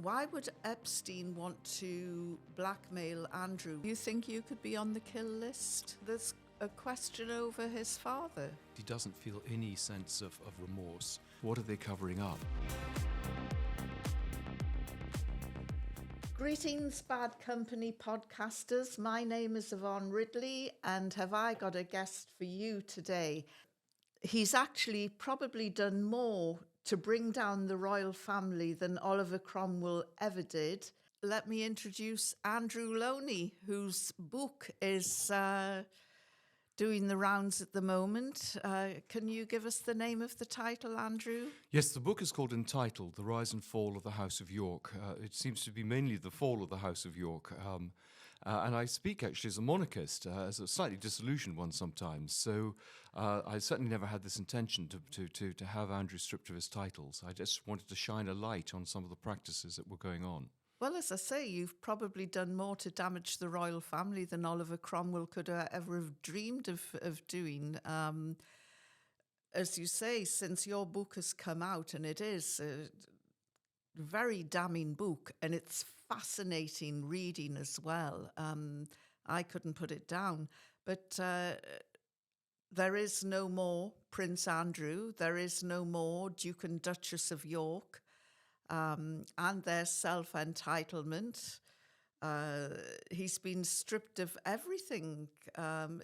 Why would Epstein want to blackmail Andrew? You think you could be on the kill list? There's a question over his father. He doesn't feel any sense of remorse. What are they covering up? Greetings, Bad Company podcasters. My name is Yvonne Ridley, and have I got a guest for you today? He's actually probably done more to bring down the royal family than Oliver Cromwell ever did. Let me introduce Andrew Lownie, whose book is doing the rounds at the moment. Can you give us the name of the title, Andrew? Yes, the book is called Entitled, The Rise and Fall of the House of York. It seems to be mainly the fall of the House of York. And I speak actually as a monarchist, as a slightly disillusioned one sometimes. So I certainly never had this intention to have Andrew stripped of his titles. I just wanted to shine a light on some of the practices that were going on. Well, as I say, you've probably done more to damage the royal family than Oliver Cromwell could ever have dreamed of doing. As you say, since your book has come out, and it is a very damning book, and it's fascinating reading as well. I couldn't put it down. But there is no more Prince Andrew. There is no more Duke and Duchess of York. And their self-entitlement. He's been stripped of everything.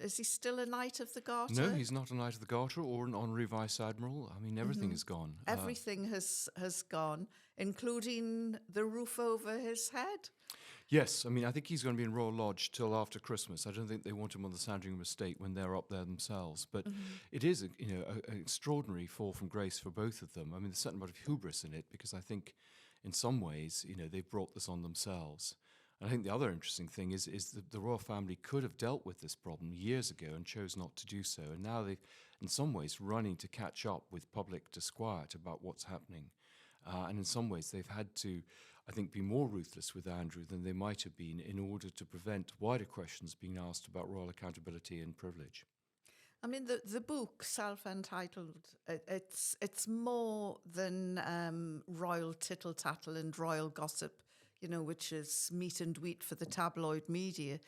Is he still a Knight of the Garter? No, he's not a Knight of the Garter or an Honorary Vice Admiral. I mean, everything is gone. Everything has gone, including the roof over his head. Yes, I mean, I think he's going to be in Royal Lodge till after Christmas. I don't think they want him on the Sandringham estate when they're up there themselves. But it is, an extraordinary fall from grace for both of them. I mean, there's a certain amount of hubris in it because I think, in some ways, they've brought this on themselves. And I think the other interesting thing is that the royal family could have dealt with this problem years ago and chose not to do so. And now they've, in some ways, running to catch up with public disquiet about what's happening. And in some ways, they've had to, I think, be more ruthless with Andrew than they might have been in order to prevent wider questions being asked about royal accountability and privilege. I mean, the book, self-entitled, it's more than royal tittle-tattle and royal gossip, which is meat and wheat for the tabloid media.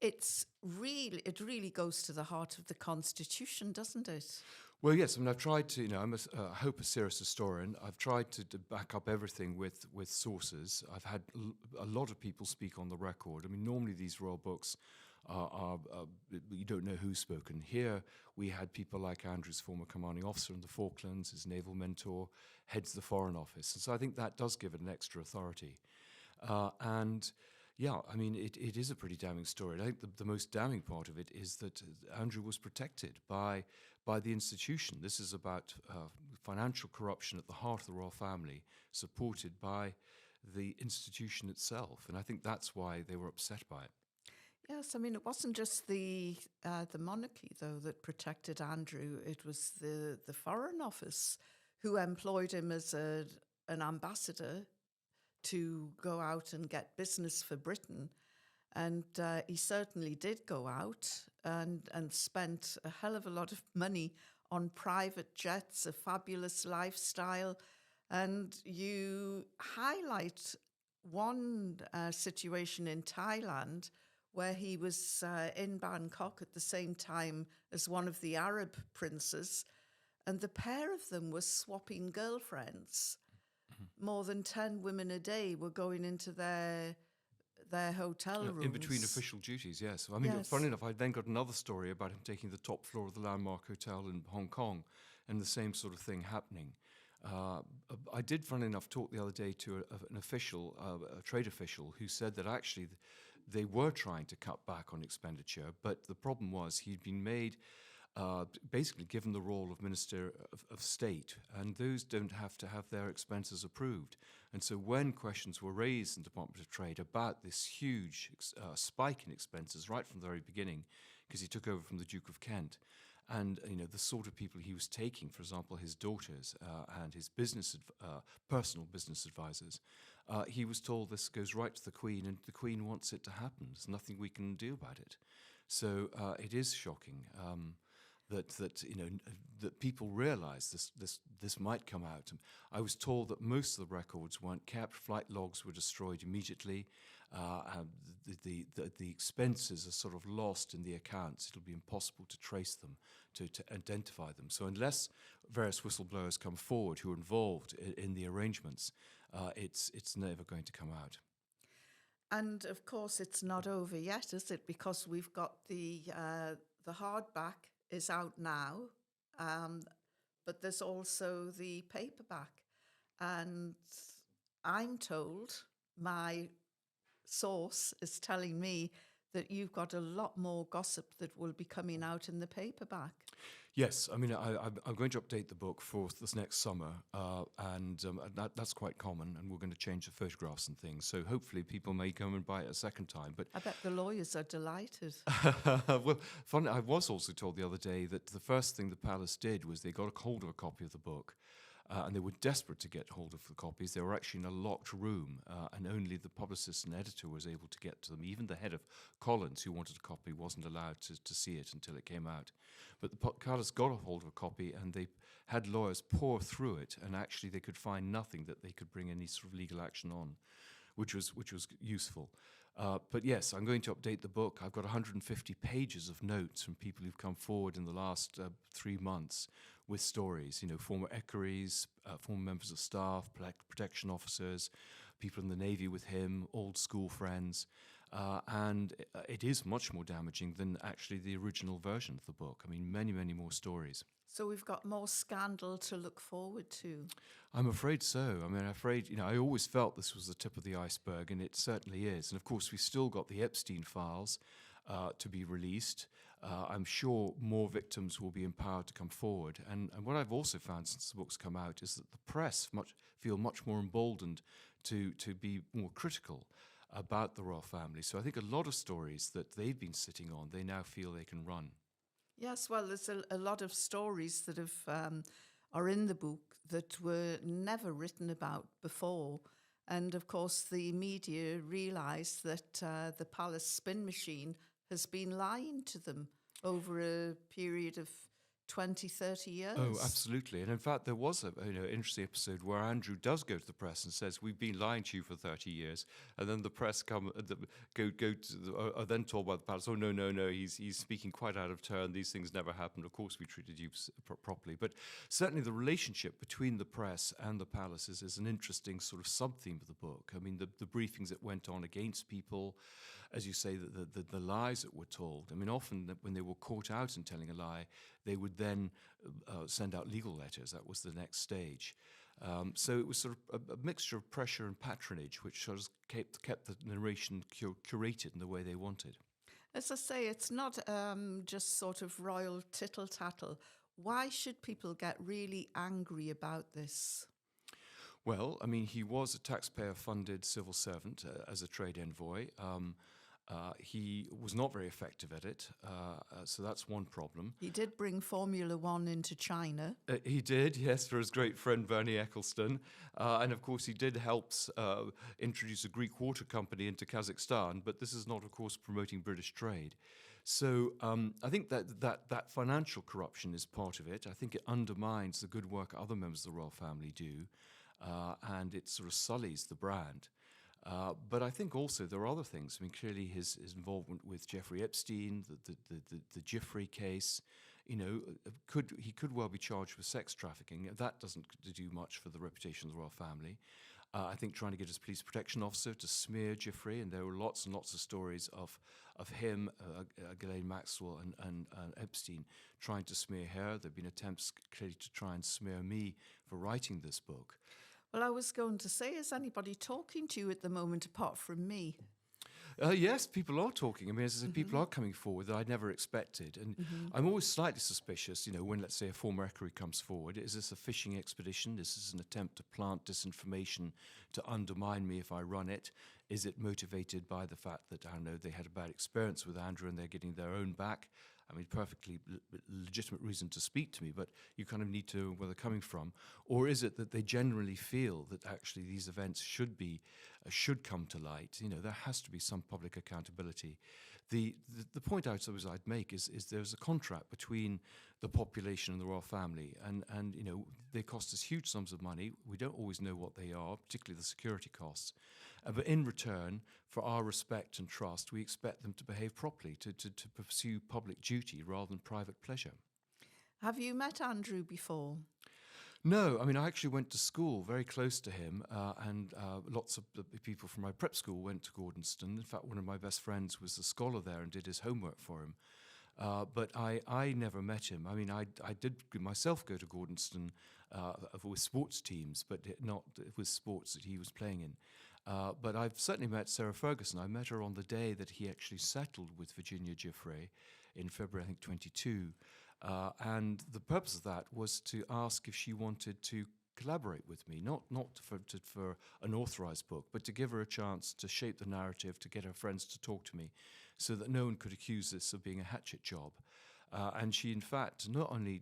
It really goes to the heart of the Constitution, doesn't it? Well, yes. I mean, I've tried to, I'm I hope a serious historian. I've tried to back up everything with sources. I've had a lot of people speak on the record. I mean, normally these royal books are you don't know who's spoken. Here we had people like Andrew's former commanding officer in the Falklands, his naval mentor, heads the Foreign Office. And so I think that does give it an extra authority. Yeah, I mean, it is a pretty damning story. I think the most damning part of it is that Andrew was protected by the institution. This is about financial corruption at the heart of the royal family, supported by the institution itself. And I think that's why they were upset by it. Yes, I mean, it wasn't just the monarchy, though, that protected Andrew. It was the Foreign Office who employed him as an ambassador to go out and get business for Britain. And he certainly did go out and spent a hell of a lot of money on private jets, a fabulous lifestyle. And you highlight one situation in Thailand where he was in Bangkok at the same time as one of the Arab princes, and the pair of them were swapping girlfriends. More than 10 women a day were going into their hotel rooms. In between official duties, yes. I mean, Yes. Funny enough, I then got another story about him taking the top floor of the Landmark Hotel in Hong Kong and the same sort of thing happening. I did, funnily enough, talk the other day to an official, a trade official, who said that actually they were trying to cut back on expenditure, but the problem was he'd been made basically given the role of Minister of State, and those don't have to have their expenses approved. And so when questions were raised in the Department of Trade about this huge spike in expenses right from the very beginning, because he took over from the Duke of Kent, and the sort of people he was taking, for example, his daughters and his personal business advisors, he was told this goes right to the Queen, and the Queen wants it to happen. There's nothing we can do about it. So it is shocking. that people realise this might come out. And I was told that most of the records weren't kept. Flight logs were destroyed immediately. And the expenses are sort of lost in the accounts. It'll be impossible to trace them, to identify them. So unless various whistleblowers come forward who are involved in the arrangements, it's never going to come out. And of course, it's not over yet, is it? Because we've got the hardback is out now, but there's also the paperback. And I'm told, my source is telling me that you've got a lot more gossip that will be coming out in the paperback. Yes, I mean, I'm going to update the book for this next summer, and that's quite common, and we're going to change the photographs and things, so hopefully people may come and buy it a second time. But I bet the lawyers are delighted. Well, funny, I was also told the other day that the first thing the palace did was they got a hold of a copy of the book, and they were desperate to get hold of the copies. They were actually in a locked room, and only the publicist and editor was able to get to them. Even the head of Collins, who wanted a copy, wasn't allowed to see it until it came out. But the palace got a hold of a copy, and they had lawyers pore through it, and actually they could find nothing that they could bring any sort of legal action on, which was useful. But yes, I'm going to update the book. I've got 150 pages of notes from people who've come forward in the last 3 months with stories, former equerries, former members of staff, protection officers, people in the Navy with him, old school friends. And it is much more damaging than actually the original version of the book. I mean, many, many more stories. So we've got more scandal to look forward to. I'm afraid so. I mean, I always felt this was the tip of the iceberg, and it certainly is. And of course, we've still got the Epstein files to be released. I'm sure more victims will be empowered to come forward. And what I've also found since the book's come out is that the press feel much more emboldened to be more critical about the royal family. So I think a lot of stories that they've been sitting on, they now feel they can run. Yes, well, there's a lot of stories that are in the book that were never written about before. And of course, the media realised that the palace spin machine has been lying to them over a period of 20, 30 years. Oh, absolutely. And in fact, there was an interesting episode where Andrew does go to the press and says, "We've been lying to you for 30 years." And then the press are then told by the palace, "Oh, no, he's speaking quite out of turn. These things never happened. Of course, we treated you properly." But certainly the relationship between the press and the palaces is an interesting sort of sub-theme of the book. I mean, the briefings that went on against people, as you say, the lies that were told. I mean, often when they were caught out in telling a lie, they would then send out legal letters. That was the next stage. So it was sort of a mixture of pressure and patronage, which sort of kept the narration curated in the way they wanted. As I say, it's not just sort of royal tittle-tattle. Why should people get really angry about this? Well, I mean, he was a taxpayer-funded civil servant as a trade envoy. He was not very effective at it, so that's one problem. He did bring Formula One into China. He did, yes, for his great friend Bernie Ecclestone. And of course, he did help introduce a Greek water company into Kazakhstan, but this is not, of course, promoting British trade. So I think that financial corruption is part of it. I think it undermines the good work other members of the royal family do, and it sort of sullies the brand. But I think also there are other things. I mean, clearly his involvement with Jeffrey Epstein, the Giffrey case, he could well be charged with sex trafficking. That doesn't do much for the reputation of the royal family. I think trying to get his police protection officer to smear Giffrey, and there were lots and lots of stories of him, Ghislaine Maxwell and Epstein trying to smear her. There have been attempts clearly to try and smear me for writing this book. Well, I was going to say, is anybody talking to you at the moment apart from me? Yes, people are talking. I mean, as I said, people are coming forward that I never expected. And I'm always slightly suspicious, when, let's say, a former equerry comes forward. Is this a fishing expedition? Is this an attempt to plant disinformation to undermine me if I run it? Is it motivated by the fact that, I don't know, they had a bad experience with Andrew and they're getting their own back? I mean, perfectly legitimate reason to speak to me, but you kind of need to know where they're coming from. Or is it that they generally feel that actually these events should come to light? There has to be some public accountability. the point I suppose I'd make is there's a contract between the population and the royal family, and they cost us huge sums of money. We don't always know what they are, particularly the security costs. But in return, for our respect and trust, we expect them to behave properly, to pursue public duty rather than private pleasure. Have you met Andrew before? No, I mean, I actually went to school very close to him, and lots of the people from my prep school went to Gordonston. In fact, one of my best friends was a scholar there and did his homework for him. But I never met him. I mean, I did myself go to Gordonston with sports teams, but not with sports that he was playing in. But I've certainly met Sarah Ferguson. I met her on the day that he actually settled with Virginia Giuffre in February, I think, 22. And the purpose of that was to ask if she wanted to collaborate with me, not for an authorized book, but to give her a chance to shape the narrative, to get her friends to talk to me, so that no one could accuse this of being a hatchet job. And she, in fact, not only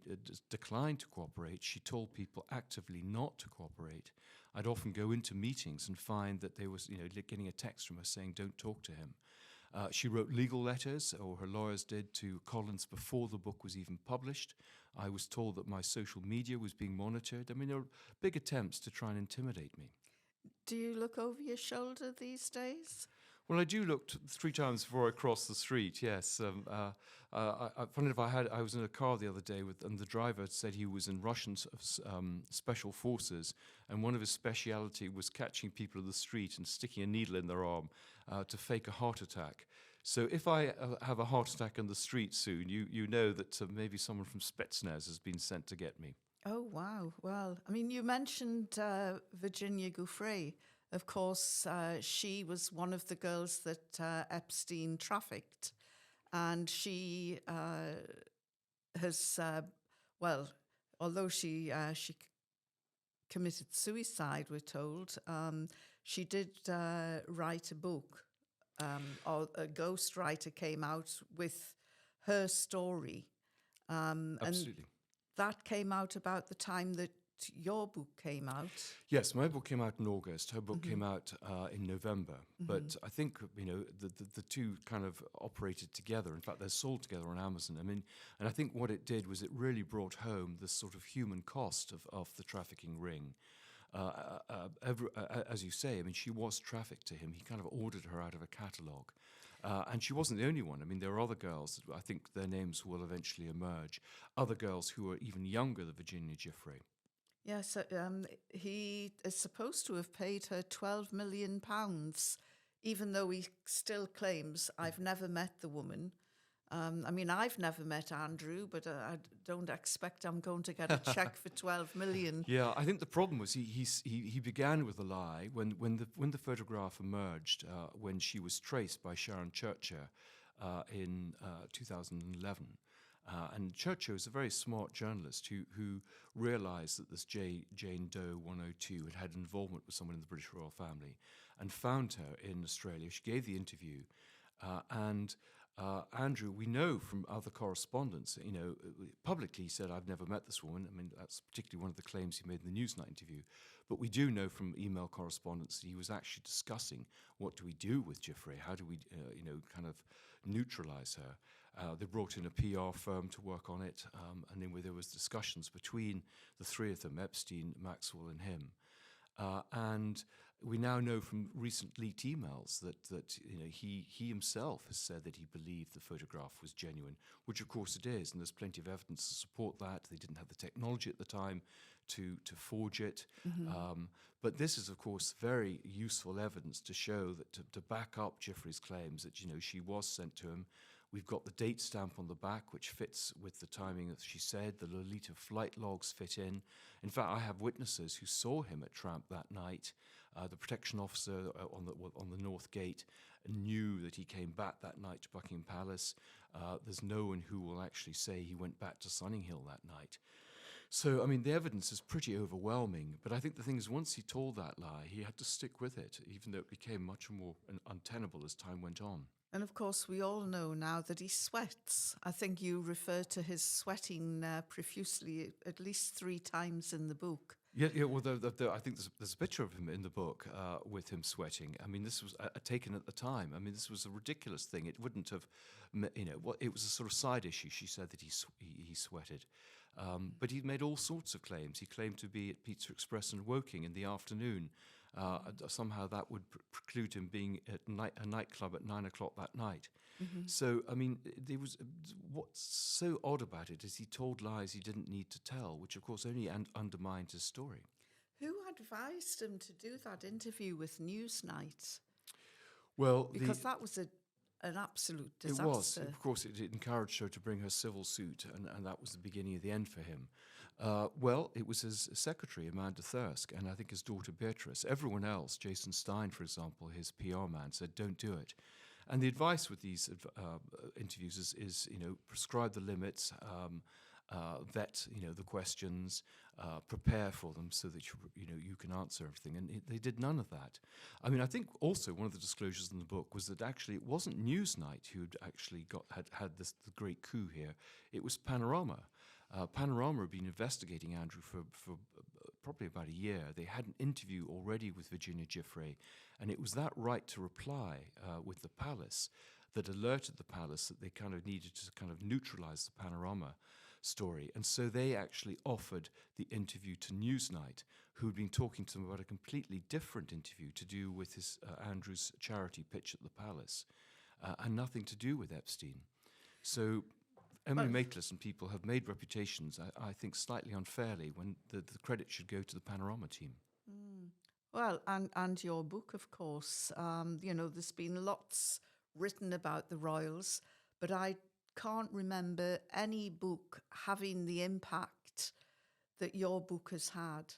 declined to cooperate, she told people actively not to cooperate. I'd often go into meetings and find that there was, getting a text from her saying, "Don't talk to him." She wrote legal letters, or her lawyers did, to Collins before the book was even published. I was told that my social media was being monitored. I mean, there were big attempts to try and intimidate me. Do you look over your shoulder these days? Well, I do look 3 times before I cross the street, yes. Funny enough, I was in a car the other day, and the driver said he was in Russian special forces, and one of his speciality was catching people in the street and sticking a needle in their arm to fake a heart attack. So if I have a heart attack in the street soon, you know that maybe someone from Spetsnaz has been sent to get me. Oh, wow. Well, I mean, you mentioned Virginia Giuffre. Of course, she was one of the girls that Epstein trafficked. And she has, although she committed suicide, we're told, she did write a book, or a ghostwriter came out with her story. Absolutely. And that came out about the time that your book came out. Yes, my book came out in August. Her book came out in November. But I think, the two kind of operated together. In fact, they're sold together on Amazon. I mean, and I think what it did was it really brought home the sort of human cost of the trafficking ring. As you say, I mean, she was trafficked to him. He kind of ordered her out of a catalogue. And she wasn't the only one. I mean, there are other girls, I think their names will eventually emerge, other girls who are even younger than Virginia Giuffre. Yes, he is supposed to have paid her £12 million, even though he still claims, "I've never met the woman." I mean, I've never met Andrew, but I don't expect I'm going to get a check for £12 million. Yeah, I think the problem was he began with a lie when the photograph emerged, when she was traced by Sharon Churcher in 2011. And Churchill was a very smart journalist who realised that this Jane Doe 102 had involvement with someone in the British royal family, and found her in Australia. She gave the interview, and Andrew, we know from other correspondence, publicly he said, "I've never met this woman." I mean, that's particularly one of the claims he made in the Newsnight interview. But we do know from email correspondence that he was actually discussing, what do we do with Giuffre? How do we, kind of neutralise her? They brought in a PR firm to work on it, and then there was discussions between the three of them, Epstein, Maxwell, and him. And we now know from recent leaked emails that he himself has said that he believed the photograph was genuine, which of course it is, and there's plenty of evidence to support that. They didn't have the technology at the time to forge it. But this is, of course, very useful evidence to show that to back up Giuffre's claims that she was sent to him. We've got the date stamp on the back, which fits with the timing that she said. The Lolita flight logs fit in. In fact, I have witnesses who saw him at Tramp that night. The protection officer on the North Gate knew that he came back that night to Buckingham Palace. There's no one who will actually say he went back to Sunninghill that night. So, I mean, the evidence is pretty overwhelming. But I think the thing is, once he told that lie, he had to stick with it, even though it became much more untenable as time went on. And of course, we all know now that he sweats. I think you refer to his sweating profusely at least 3 times in the book. Yeah. Well, I think there's a picture of him in the book with him sweating. I mean, this was taken at the time. I mean, this was a ridiculous thing. It wouldn't have, it was a sort of side issue. She said that he sweated, but he made all sorts of claims. He claimed to be at Pizza Express in Woking in the afternoon. Somehow that would preclude him being at a nightclub at 9 o'clock that night. So, I mean, there was what's so odd about it is he told lies he didn't need to tell, which of course only undermined his story. Who advised him to do that interview with Newsnight? Well, Because that was an absolute disaster. it was. Of course, it encouraged her to bring her civil suit, and that was the beginning of the end for him. Well, it was his secretary, Amanda Thirsk, and I think his daughter Beatrice. Everyone else, Jason Stein, for example, his PR man, said, don't do it. And the advice with these interviews is prescribe the limits, vet, the questions, prepare for them so that you can answer everything. And they did none of that. I mean, I think also one of the disclosures in the book was that actually it wasn't Newsnight who'd actually had the great coup here. It was Panorama. Panorama had been investigating Andrew for probably about a year. They had an interview already with Virginia Giuffre, and it was that right to reply with the palace that alerted the palace that they kind of needed to kind of neutralize the Panorama story. And so they actually offered the interview to Newsnight, who had been talking to them about a completely different interview to do with his Andrew's charity pitch at the palace, and nothing to do with Epstein. So Emily Maitlis and people have made reputations, I think, slightly unfairly when the credit should go to the Panorama team. Well, and your book, of course. There's been lots written about the royals, but I can't remember any book having the impact that your book has had.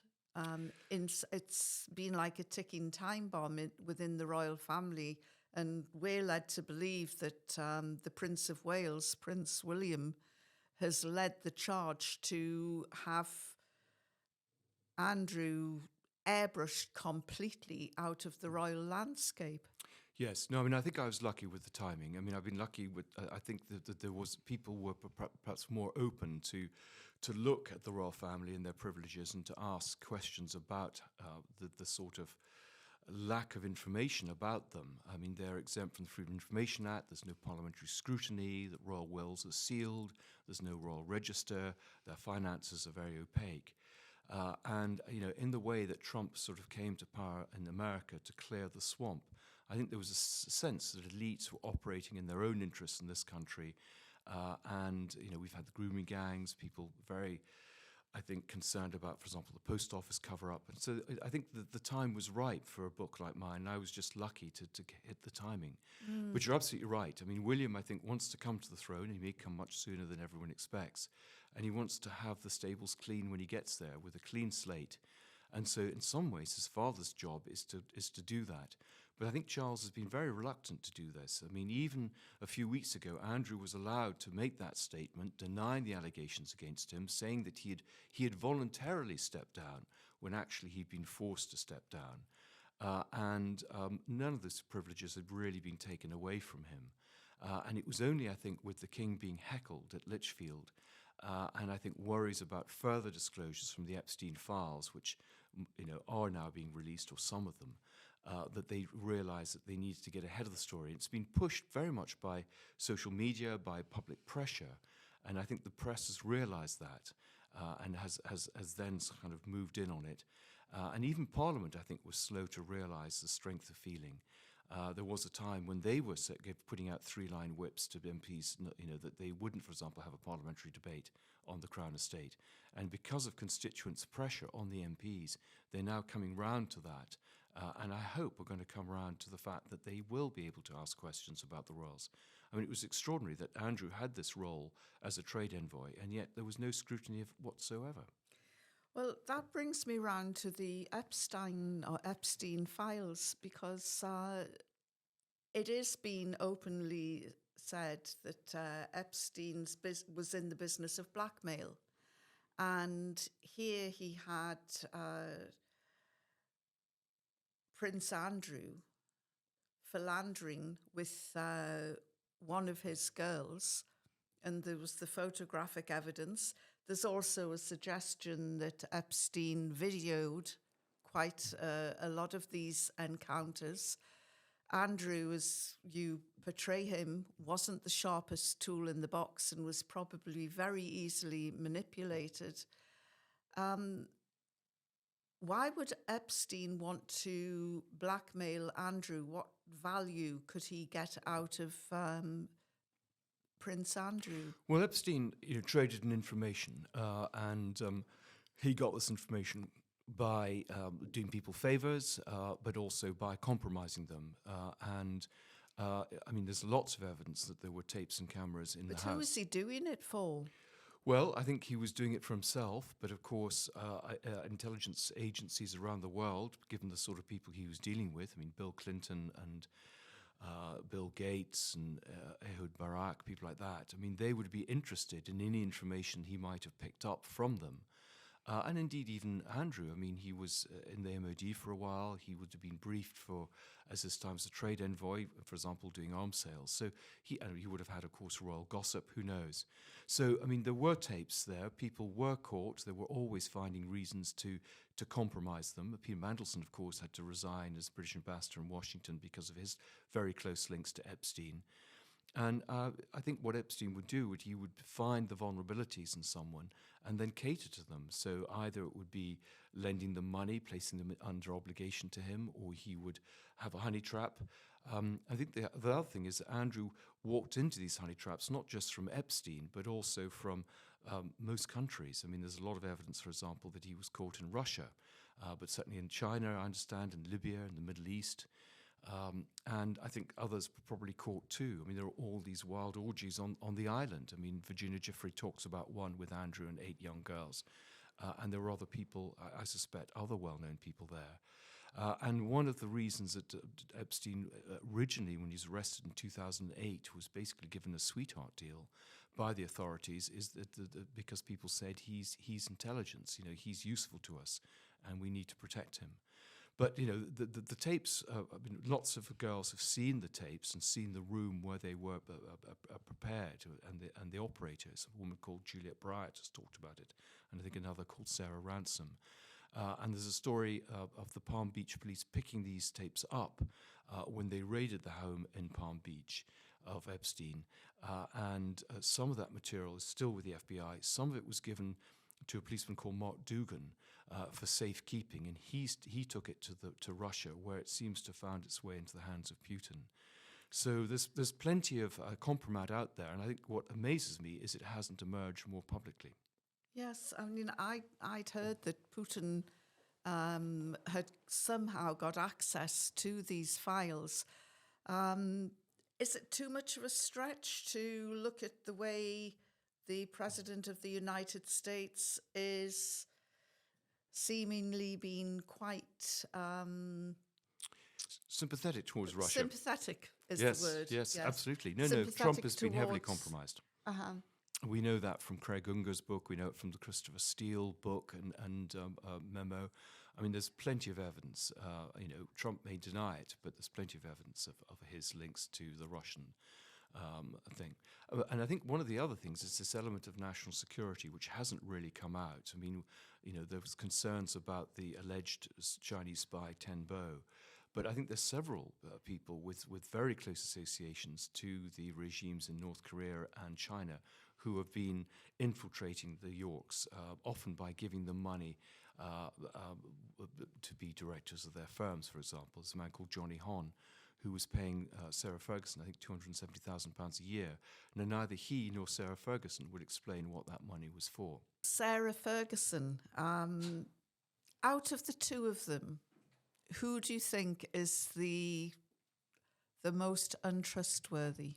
It's been like a ticking time bomb within the royal family, and we're led to believe that the Prince of Wales, Prince William, has led the charge to have Andrew airbrushed completely out of the royal landscape. Yes, no, I mean, I think I was lucky with the timing. I mean, I've been lucky with. I think that there was people were perhaps more open to look at the royal family and their privileges and to ask questions about the sort of lack of information about them. I mean, they're exempt from the Freedom of Information Act. There's no parliamentary scrutiny. The royal wills are sealed. There's no royal register. Their finances are very opaque. And in the way that Trump sort of came to power in America to clear the swamp, I think there was a sense that elites were operating in their own interests in this country. And we've had the grooming gangs, people very, I think, concerned about, for example, the post office cover-up. And so I think the time was right for a book like mine. And I was just lucky to hit the timing. But you're absolutely right. I mean, William, I think, wants to come to the throne. He may come much sooner than everyone expects. And he wants to have the stables clean when he gets there, with a clean slate. And so in some ways, his father's job is to do that. But I think Charles has been very reluctant to do this. I mean, even a few weeks ago, Andrew was allowed to make that statement, denying the allegations against him, saying that he had voluntarily stepped down when actually he'd been forced to step down. And none of those privileges had really been taken away from him. And it was only, I think, with the king being heckled at Lichfield, and I think worries about further disclosures from the Epstein files, which are now being released, or some of them, that they realized that they needed to get ahead of the story. It's been pushed very much by social media, by public pressure, and I think the press has realized that and has then kind of moved in on it. And even Parliament, I think, was slow to realize the strength of feeling. There was a time when they were putting out three-line whips to MPs, that they wouldn't, for example, have a parliamentary debate on the Crown Estate. And because of constituents' pressure on the MPs, they're now coming round to that. And I hope we're going to come round to the fact that they will be able to ask questions about the royals. I mean, it was extraordinary that Andrew had this role as a trade envoy, and yet there was no scrutiny of whatsoever. Well, that brings me round to the Epstein files, because it is being openly said that Epstein was in the business of blackmail. And here he had Prince Andrew philandering with one of his girls, and there was the photographic evidence. there's also a suggestion that Epstein videoed quite a lot of these encounters. Andrew, as you portray him, wasn't the sharpest tool in the box and was probably very easily manipulated. Why would Epstein want to blackmail Andrew? What value could he get out of Prince Andrew? Well, Epstein traded in information, and he got this information by doing people favors, but also by compromising them. I mean, there's lots of evidence that there were tapes and cameras in the house. But who was he doing it for? Well, I think he was doing it for himself, but of course, intelligence agencies around the world, given the sort of people he was dealing with, I mean, Bill Clinton and Bill Gates and Ehud Barak, people like that, I mean, they would be interested in any information he might have picked up from them. And indeed, even Andrew, I mean, he was in the MOD for a while. He would have been briefed for, as this time, as a trade envoy, for example, doing arms sales. So he would have had, of course, royal gossip, who knows. So, I mean, there were tapes there. People were caught. They were always finding reasons to compromise them. Peter Mandelson, of course, had to resign as British ambassador in Washington because of his very close links to Epstein. And I think what Epstein would do, he would find the vulnerabilities in someone and then cater to them. So either it would be lending them money, placing them under obligation to him, or he would have a honey trap. I think the other thing is that Andrew walked into these honey traps not just from Epstein, but also from most countries. I mean, there's a lot of evidence, for example, that he was caught in Russia, but certainly in China, I understand, in Libya, in the Middle East. And I think others were probably caught too. I mean, there are all these wild orgies on the island. I mean, Virginia Giuffre talks about one with Andrew and 8 young girls. And there were other people, I suspect, other well-known people there. And one of the reasons that Epstein originally, when he was arrested in 2008, was basically given a sweetheart deal by the authorities is that because people said he's intelligence, he's useful to us and we need to protect him. But, the tapes, I mean, lots of girls have seen the tapes and seen the room where they were prepared, and the operators, a woman called Juliet Bryant has talked about it, and I think another called Sarah Ransom. And there's a story of the Palm Beach police picking these tapes up when they raided the home in Palm Beach of Epstein. And some of that material is still with the FBI. Some of it was given to a policeman called Mark Dugan for safekeeping, and he took it to Russia, where it seems to have found its way into the hands of Putin. So there's plenty of compromat out there, and I think what amazes me is it hasn't emerged more publicly. Yes, I mean, I'd heard that Putin had somehow got access to these files. Is it too much of a stretch to look at the way the President of the United States is seemingly being quite sympathetic towards Russia? Sympathetic is yes, the word. Yes, absolutely. No, Trump has been heavily compromised. Uh-huh. We know that from Craig Unger's book. We know it from the Christopher Steele book and memo. I mean, there's plenty of evidence. Trump may deny it, but there's plenty of evidence of his links to the Russian thing. And I think one of the other things is this element of national security, which hasn't really come out. I mean, there was concerns about the alleged Chinese spy Ten Bo, but I think there's several people with very close associations to the regimes in North Korea and China who have been infiltrating the Yorks, often by giving them money to be directors of their firms, for example. There's a man called Johnny Hon, who was paying Sarah Ferguson, I think, £270,000 a year. Now, neither he nor Sarah Ferguson would explain what that money was for. Sarah Ferguson, out of the two of them, who do you think is the most untrustworthy?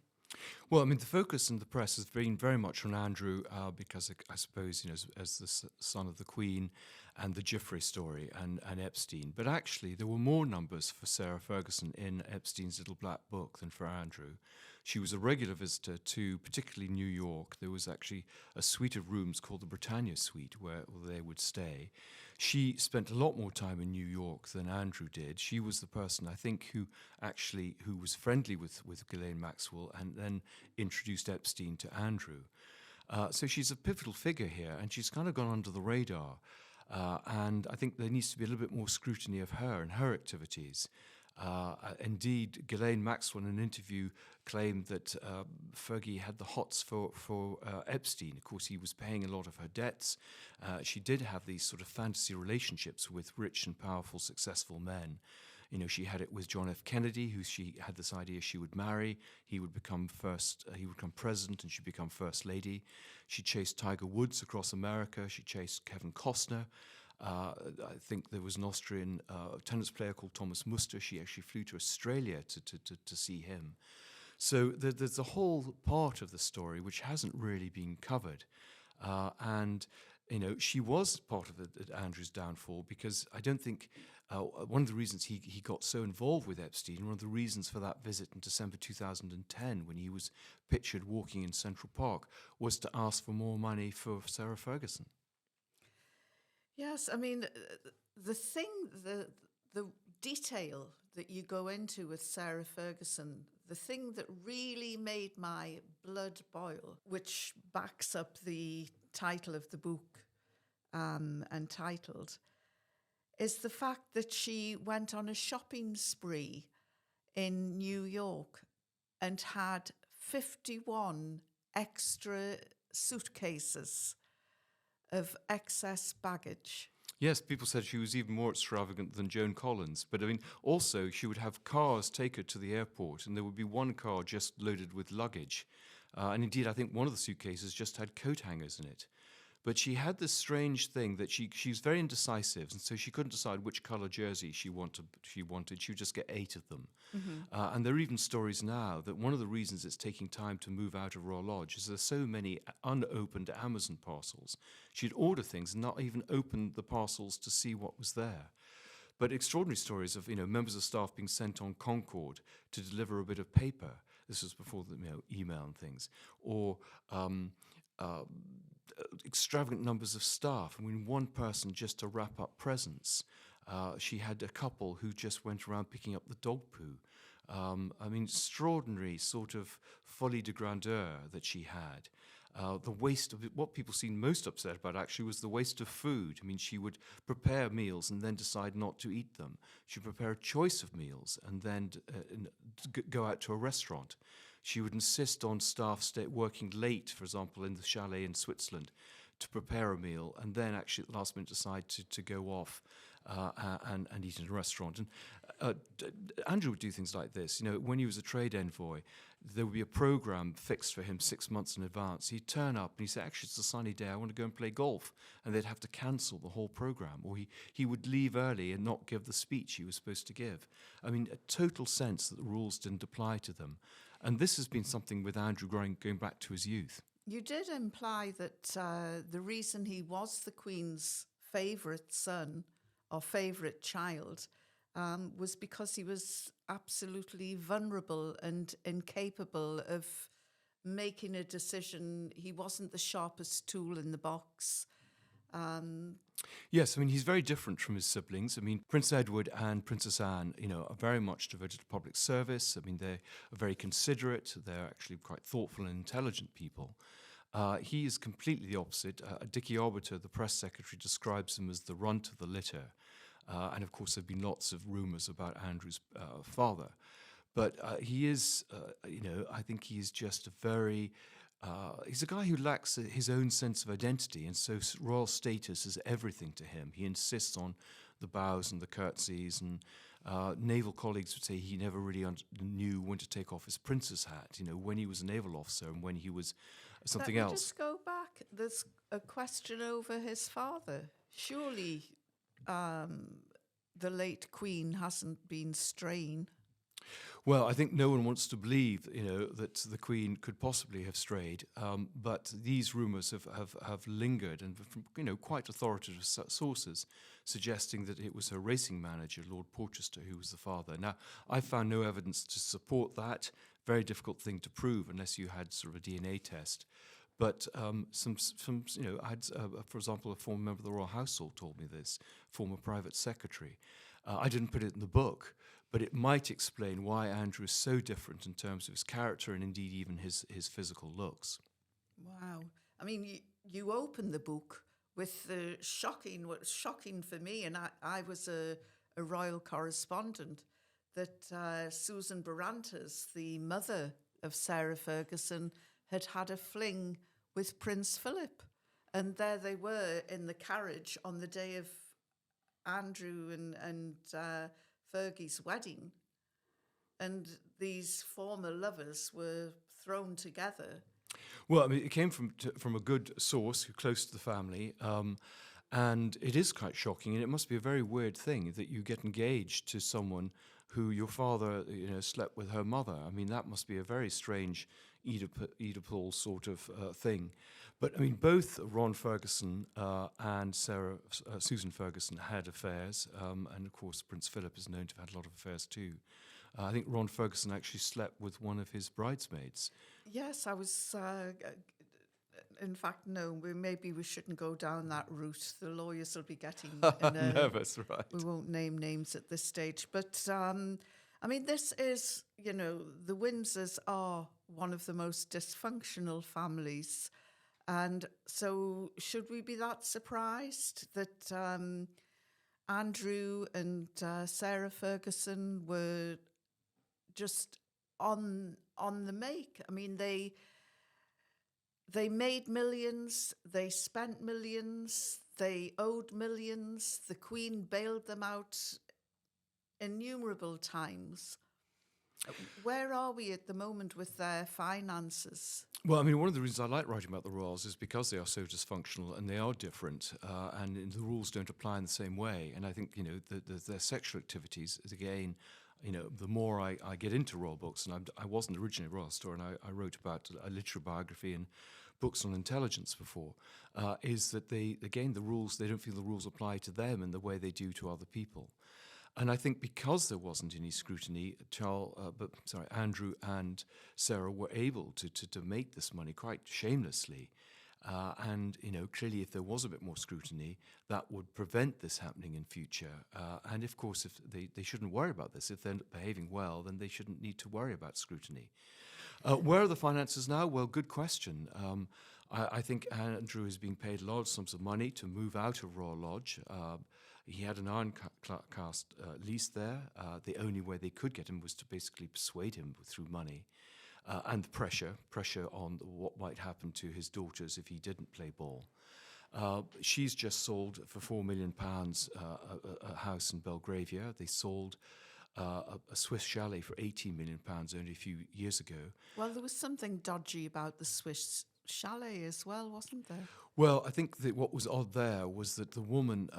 Well, I mean, the focus in the press has been very much on Andrew because I suppose, as the son of the Queen and the Giuffre story and Epstein. But actually, there were more numbers for Sarah Ferguson in Epstein's little black book than for Andrew. She was a regular visitor to particularly New York. There was actually a suite of rooms called the Britannia Suite where they would stay. She spent a lot more time in New York than Andrew did. She was the person, I think, who was friendly with Ghislaine Maxwell and then introduced Epstein to Andrew. So she's a pivotal figure here, and she's kind of gone under the radar. And I think there needs to be a little bit more scrutiny of her and her activities. Indeed, Ghislaine Maxwell, in an interview, claimed that Fergie had the hots for Epstein. Of course, he was paying a lot of her debts. She did have these sort of fantasy relationships with rich and powerful, successful men. You know, she had it with John F. Kennedy, who she had this idea she would marry. He would become president, and she'd become first lady. She chased Tiger Woods across America. She chased Kevin Costner. I think there was an Austrian tennis player called Thomas Muster. She actually flew to Australia to see him. So there's a whole part of the story which hasn't really been covered. And you know, she was part of Andrew's downfall, because I don't think one of the reasons he got so involved with Epstein, one of the reasons for that visit in December 2010 when he was pictured walking in Central Park, was to ask for more money for Sarah Ferguson. Yes, I mean, the detail that you go into with Sarah Ferguson, the thing that really made my blood boil, which backs up the title of the book, entitled, is the fact that she went on a shopping spree in New York and had 51 extra suitcases of excess baggage. Yes, people said she was even more extravagant than Joan Collins. But I mean, also, she would have cars take her to the airport, and there would be one car just loaded with luggage. And indeed, I think one of the suitcases just had coat hangers in it. But she had this strange thing that she was very indecisive, and so she couldn't decide which colour jersey she wanted. She would just get 8 of them. Mm-hmm. And there are even stories now that one of the reasons it's taking time to move out of Royal Lodge is there's so many unopened Amazon parcels. She'd order things and not even open the parcels to see what was there. But extraordinary stories of, you know, members of staff being sent on Concorde to deliver a bit of paper. This was before the email and things. Or extravagant numbers of staff. I mean, one person just to wrap up presents. She had a couple who just went around picking up the dog poo. I mean, extraordinary sort of folie de grandeur that she had. The waste of it, what people seemed most upset about actually was the waste of food. I mean, she would prepare meals and then decide not to eat them. She'd prepare a choice of meals and then go out to a restaurant. She would insist on staff working late, for example, in the chalet in Switzerland, to prepare a meal, and then actually at the last minute decide to go off and eat in a restaurant. And Andrew would do things like this. You know, when he was a trade envoy, there would be a program fixed for him 6 months in advance. He'd turn up and he'd say, actually, it's a sunny day, I want to go and play golf. And they'd have to cancel the whole program. Or he would leave early and not give the speech he was supposed to give. I mean, a total sense that the rules didn't apply to them. And this has been something with Andrew going back to his youth. You did imply that the reason he was the Queen's favourite son or favourite child was because he was absolutely vulnerable and incapable of making a decision. He wasn't the sharpest tool in the box. Yes, I mean, he's very different from his siblings. I mean, Prince Edward and Princess Anne, you know, are very much devoted to public service. I mean, they're very considerate. They're actually quite thoughtful and intelligent people. He is completely the opposite. Dickie Arbiter, the press secretary, describes him as the runt of the litter. And of course, there have been lots of rumours about Andrew's father. But he is, you know, I think he's just a very... he's a guy who lacks his own sense of identity, and so royal status is everything to him. He insists on the bows and the curtsies, and naval colleagues would say he never really knew when to take off his prince's hat, you know, when he was a naval officer and when he was something else. Just go back. There's a question over his father. Surely the late Queen hasn't been straying. Well, I think no one wants to believe, you know, that the Queen could possibly have strayed, but these rumours have lingered, and from, you know, quite authoritative sources, suggesting that it was her racing manager, Lord Porchester, who was the father. Now, I found no evidence to support that. Very difficult thing to prove unless you had sort of a DNA test. But some, you know, I had, for example, a former member of the Royal Household told me this, former private secretary. I didn't put it in the book, but it might explain why Andrew is so different in terms of his character and indeed even his physical looks. Wow. I mean, you open the book with the shocking, what was shocking for me, and I was a royal correspondent, that Susan Barantas, the mother of Sarah Ferguson, had a fling with Prince Philip. And there they were in the carriage on the day of Andrew and Fergie's wedding. And these former lovers were thrown together. Well, I mean, it came from a good source, close to the family, and it is quite shocking. And it must be a very weird thing that you get engaged to someone who your father, slept with her mother. I mean, that must be a very strange Oedipal sort of thing. But I mean, both Ron Ferguson and Susan Ferguson had affairs, and of course, Prince Philip is known to have had a lot of affairs too. I think Ron Ferguson actually slept with one of his bridesmaids. Yes, I was. In fact, no. Maybe we shouldn't go down that route. The lawyers will be getting nervous, right? We won't name names at this stage, but I mean, this is, the Windsors are one of the most dysfunctional families, and so should we be that surprised that Andrew and Sarah Ferguson were just on the make? I mean, they made millions, they spent millions, they owed millions. The Queen bailed them out innumerable times. Where are we at the moment with their finances? Well, I mean, one of the reasons I like writing about the royals is because they are so dysfunctional and they are different, and the rules don't apply in the same way. And I think, their sexual activities is, again, the more I get into royal books, and I wasn't originally a royal historian, I wrote about a literary biography and books on intelligence before, is that they don't feel the rules apply to them in the way they do to other people. And I think because there wasn't any scrutiny, Andrew and Sarah were able to make this money quite shamelessly. And clearly, if there was a bit more scrutiny, that would prevent this happening in future. And of course, if they shouldn't worry about this. If they're behaving well, then they shouldn't need to worry about scrutiny. Where are the finances now? Well, good question. I think Andrew is being paid large sums of money to move out of Royal Lodge. He had an iron cast lease there. The only way they could get him was to basically persuade him through money. And pressure on what might happen to his daughters if he didn't play ball. She's just sold for £4 million a house in Belgravia. They sold a Swiss chalet for £18 million only a few years ago. Well, there was something dodgy about the Swiss chalet as well, wasn't there? Well, I think that what was odd there was that the woman,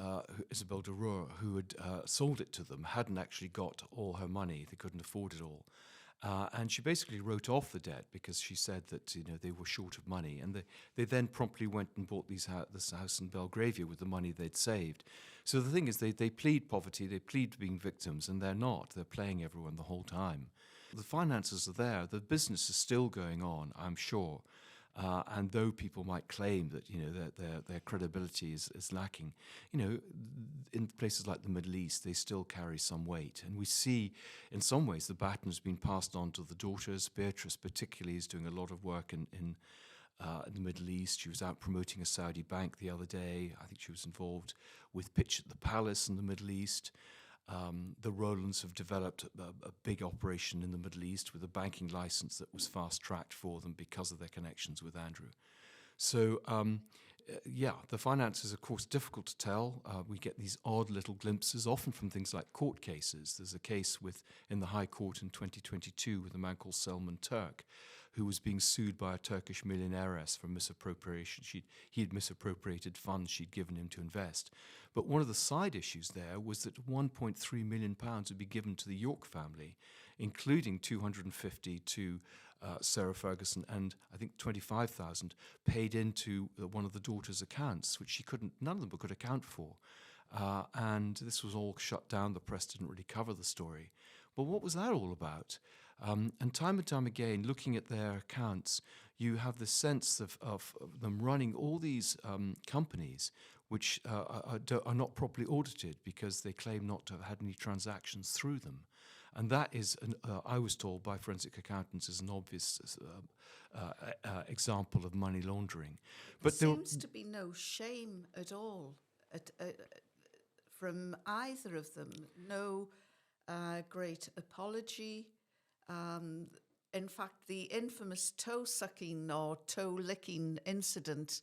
Isabel de Roure, who had sold it to them, hadn't actually got all her money. They couldn't afford it all. And she basically wrote off the debt because she said that they were short of money, and they then promptly went and bought this house in Belgravia with the money they'd saved. So the thing is, they plead poverty, they plead being victims, and they're not. They're playing everyone the whole time. The finances are there. The business is still going on, I'm sure. And though people might claim that their credibility is lacking, in places like the Middle East, they still carry some weight. And we see, in some ways, the baton has been passed on to the daughters. Beatrice, particularly, is doing a lot of work in the Middle East. She was out promoting a Saudi bank the other day. I think she was involved with Pitch at the Palace in the Middle East. The Rowlands have developed a big operation in the Middle East with a banking license that was fast-tracked for them because of their connections with Andrew. So, the finances, of course, difficult to tell. We get these odd little glimpses, often from things like court cases. There's a case in the High Court in 2022 with a man called Selman Turk, who was being sued by a Turkish millionairess for misappropriation. He had misappropriated funds she'd given him to invest. But one of the side issues there was that £1.3 million would be given to the York family, including 250 to Sarah Ferguson, and I think 25,000 paid into one of the daughter's accounts, which none of them could account for. And this was all shut down. The press didn't really cover the story. But what was that all about? And time again, looking at their accounts, you have the sense of them running all these companies which are not properly audited because they claim not to have had any transactions through them. And that is, I was told by forensic accountants, is an obvious example of money laundering. But there seems to be no shame at all from either of them. No great apology. In fact, the infamous toe-sucking or toe-licking incident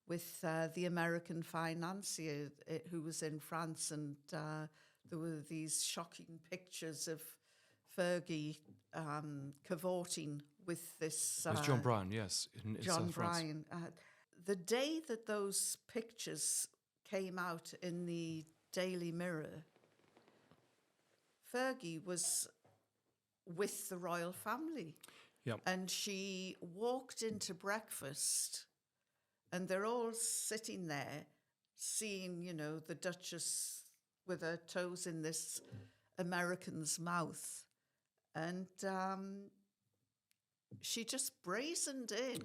with the American financier who was in France, and there were these shocking pictures of Fergie cavorting with this... It was John Bryan, yes, in John South France. Bryan. The day that those pictures came out in the Daily Mirror, Fergie was with the royal family. Yep. And she walked into breakfast and they're all sitting there seeing, you know, the Duchess with her toes in this American's mouth. And she just brazened in.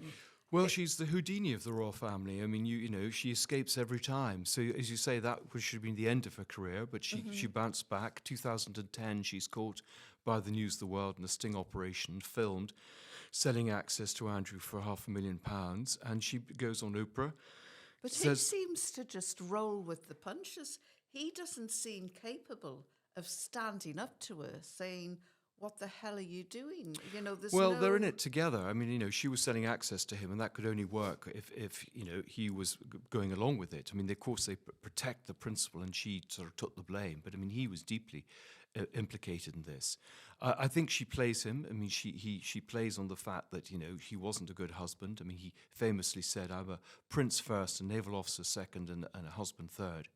Well, she's the Houdini of the royal family. I mean, you know, she escapes every time. So, as you say, that should have been the end of her career, but she bounced back. 2010, she's caught by the News of the World in a sting operation, filmed, selling access to Andrew for £500,000, and she goes on Oprah. But he seems to just roll with the punches. He doesn't seem capable of standing up to her, saying, what the hell are you doing? You know, they're in it together. I mean, you know, she was selling access to him, and that could only work if you know, he was going along with it. I mean, of course, they protect the principal, and she sort of took the blame. But I mean, he was deeply implicated in this. I think she plays him. I mean, she plays on the fact that, you know, he wasn't a good husband. I mean, he famously said, "I'm a prince first, a naval officer second, and a husband third."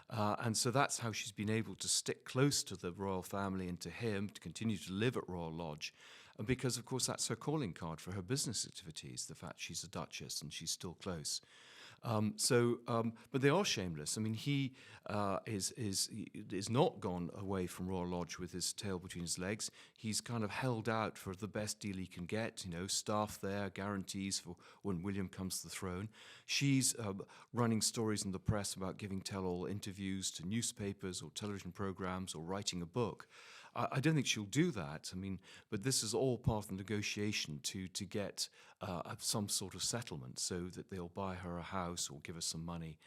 And so that's how she's been able to stick close to the royal family and to him, to continue to live at Royal Lodge. And because, of course, that's her calling card for her business activities, the fact she's a duchess and she's still close. But they are shameless. I mean, he is not gone away from Royal Lodge with his tail between his legs. He's kind of held out for the best deal he can get, you know, staff there, guarantees for when William comes to the throne. She's running stories in the press about giving tell-all interviews to newspapers or television programs or writing a book. I don't think she'll do that. I mean, but this is all part of the negotiation to get some sort of settlement so that they'll buy her a house or give her some money.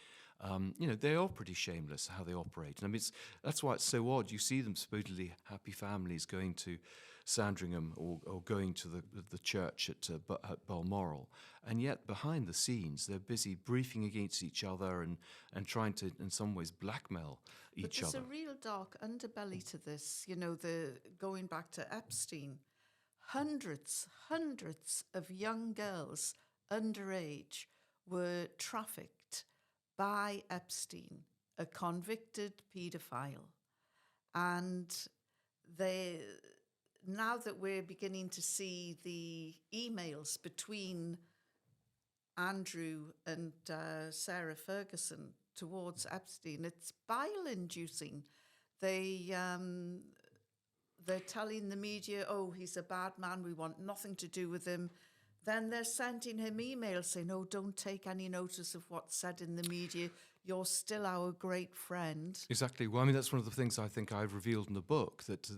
You know, they are pretty shameless how they operate. And I mean, that's why it's so odd. You see them supposedly happy families going to Sandringham or going to the church at Balmoral, and yet behind the scenes they're busy briefing against each other and trying to, in some ways, blackmail each other. But there's a real dark underbelly to this. You know, going back to Epstein, hundreds of young girls underage were trafficked by Epstein, a convicted paedophile, and now that we're beginning to see the emails between Andrew and Sarah Ferguson towards Epstein, it's bile-inducing. They're telling the media, oh, he's a bad man, we want nothing to do with him. Then they're sending him emails saying, oh, don't take any notice of what's said in the media. You're still our great friend. Exactly. Well, I mean, that's one of the things I think I've revealed in the book, that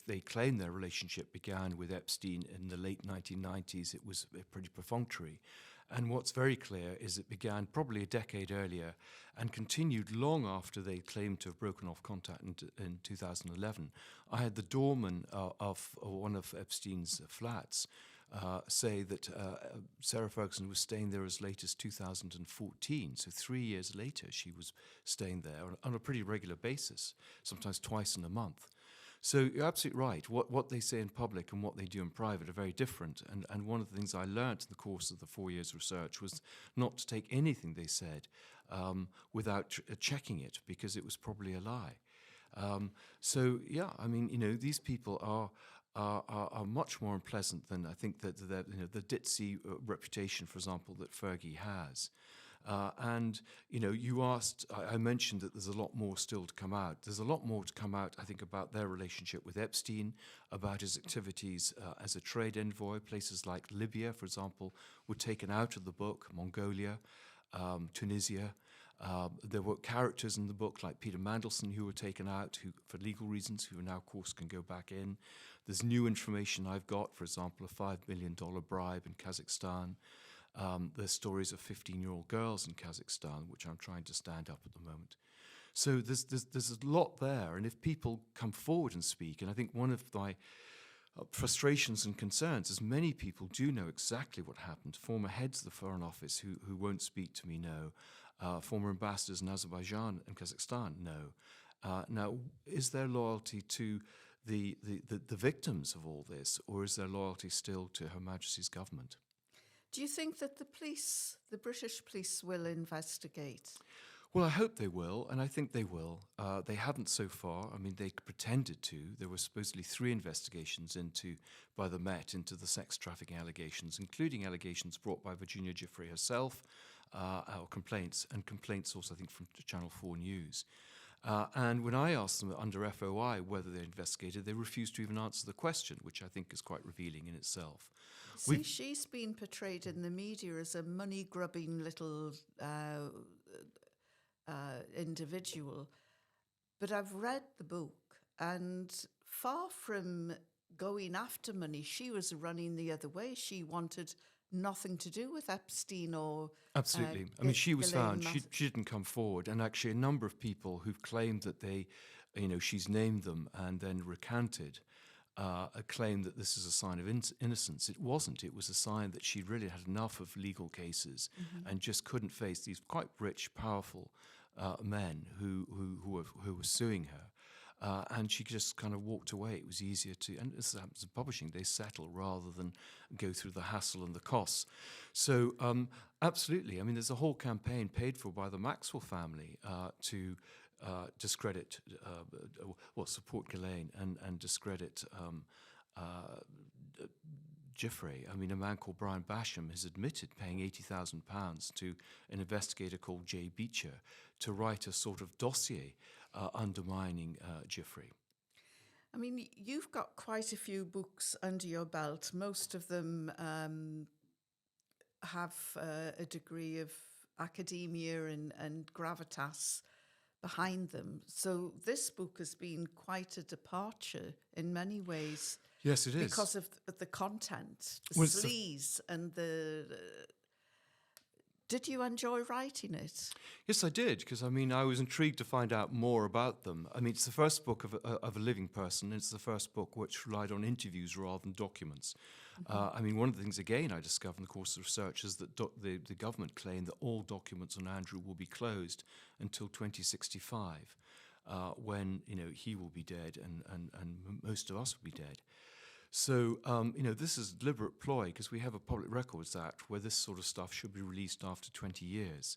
they claim their relationship began with Epstein in the late 1990s. It was pretty perfunctory. And what's very clear is it began probably a decade earlier and continued long after they claimed to have broken off contact in 2011. I had the doorman of one of Epstein's flats say that Sarah Ferguson was staying there as late as 2014. So 3 years later, she was staying there on a pretty regular basis, sometimes twice in a month. So you're absolutely right. What they say in public and what they do in private are very different. And one of the things I learned in the course of the 4 years research was not to take anything they said without checking it, because it was probably a lie. So yeah, I mean, you know, these people are much more unpleasant than I think that the ditzy reputation, for example, that Fergie has. And, you know, you asked, I mentioned that there's a lot more still to come out. There's a lot more to come out, I think, about their relationship with Epstein, about his activities as a trade envoy. Places like Libya, for example, were taken out of the book, Mongolia, Tunisia. There were characters in the book like Peter Mandelson who were taken out who, for legal reasons, who now, of course, can go back in. There's new information I've got, for example, a $5 million bribe in Kazakhstan. There's stories of 15-year-old girls in Kazakhstan, which I'm trying to stand up at the moment. So there's a lot there, and if people come forward and speak, and I think one of my frustrations and concerns is many people do know exactly what happened. Former heads of the Foreign Office who won't speak to me know. Former ambassadors in Azerbaijan and Kazakhstan know. Now, is there loyalty to the victims of all this, or is there loyalty still to Her Majesty's government? Do you think that the police, the British police, will investigate? Well, I hope they will, and I think they will. They haven't so far. I mean, they pretended to. There were supposedly 3 investigations by the Met into the sex trafficking allegations, including allegations brought by Virginia Giuffre herself, or complaints also, I think, from Channel 4 News. And when I asked them under FOI whether they investigated, they refused to even answer the question, which I think is quite revealing in itself. See, she's been portrayed in the media as a money-grubbing little individual, but I've read the book, and far from going after money, she was running the other way. She wanted nothing to do with Epstein or... Absolutely. I mean, she was found. She didn't come forward. And actually a number of people who've claimed that she's named them and then recanted, claimed that this is a sign of innocence. It wasn't. It was a sign that she really had enough of legal cases and just couldn't face these quite rich, powerful men who were suing her. And she just kind of walked away. It was easier to, and this happens in publishing, they settle rather than go through the hassle and the costs. So absolutely, I mean, there's a whole campaign paid for by the Maxwell family to discredit, support Ghislaine and discredit Giuffre. I mean, a man called Brian Basham has admitted paying £80,000 to an investigator called Jay Beecher to write a sort of dossier undermining Giuffre. I mean, you've got quite a few books under your belt. Most of them have a degree of academia and gravitas behind them. So this book has been quite a departure in many ways. Yes, it is. Because of the content, the sleaze and the... Did you enjoy writing it? Yes, I did, because, I mean, I was intrigued to find out more about them. I mean, it's the first book of a living person. It's the first book which relied on interviews rather than documents. I mean, one of the things, again, I discovered in the course of research is that the government claimed that all documents on Andrew will be closed until 2065, when, he will be dead and most of us will be dead. So, this is a deliberate ploy because we have a Public Records Act where this sort of stuff should be released after 20 years.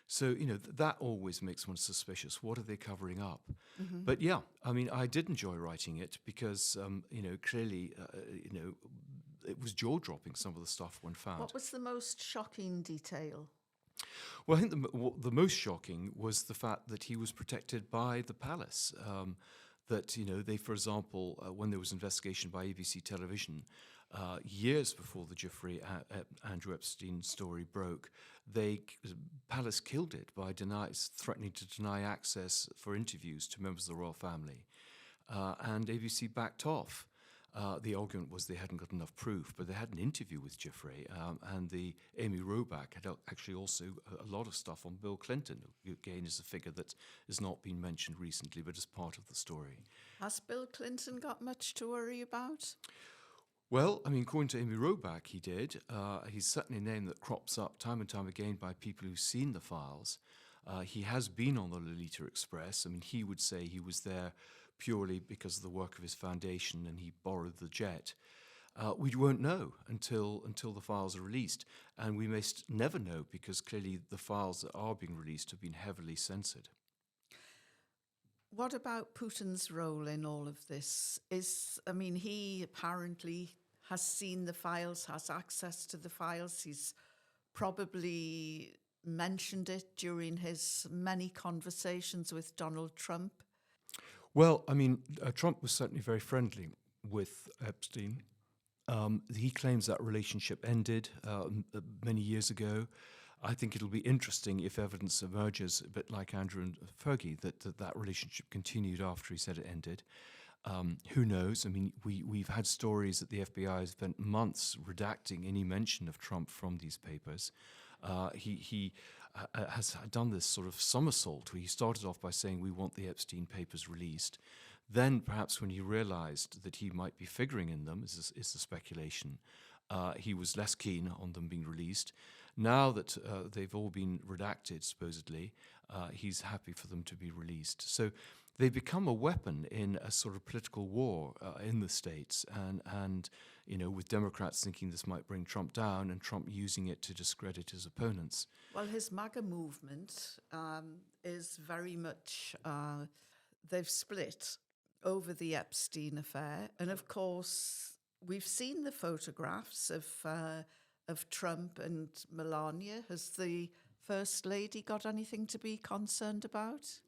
So, that always makes one suspicious. What are they covering up? But yeah, I mean, I did enjoy writing it because, clearly, it was jaw-dropping, some of the stuff one found. What was the most shocking detail? Well, I think the most shocking was the fact that he was protected by the palace. That, they, for example, when there was investigation by ABC Television, years before the Giuffre Andrew Epstein story broke, Palace killed it by threatening to deny access for interviews to members of the royal family. And ABC backed off. The argument was they hadn't got enough proof, but they had an interview with Giuffre, and the Amy Robach had actually also a lot of stuff on Bill Clinton, who again is a figure that has not been mentioned recently, but is part of the story. Has Bill Clinton got much to worry about? Well, I mean, according to Amy Robach, he did. He's certainly a name that crops up time and time again by people who've seen the files. He has been on the Lolita Express. I mean, he would say he was there purely because of the work of his foundation and he borrowed the jet. We won't know until the files are released. And we may never know because clearly the files that are being released have been heavily censored. What about Putin's role in all of this? He apparently has seen the files, has access to the files. He's probably mentioned it during his many conversations with Donald Trump. Well, I mean, Trump was certainly very friendly with Epstein. He claims that relationship ended many years ago. I think it'll be interesting if evidence emerges, a bit like Andrew and Fergie, that relationship continued after he said it ended. Who knows? I mean, we've had stories that the FBI has spent months redacting any mention of Trump from these papers. He has done this sort of somersault where he started off by saying, we want the Epstein papers released. Then perhaps when he realized that he might be figuring in them, is the speculation, he was less keen on them being released. Now that they've all been redacted, supposedly, he's happy for them to be released. So they become a weapon in a sort of political war in the States, and with Democrats thinking this might bring Trump down, and Trump using it to discredit his opponents. Well, his MAGA movement is very much, they've split over the Epstein affair. And of course, we've seen the photographs of Trump and Melania. Has the First Lady got anything to be concerned about?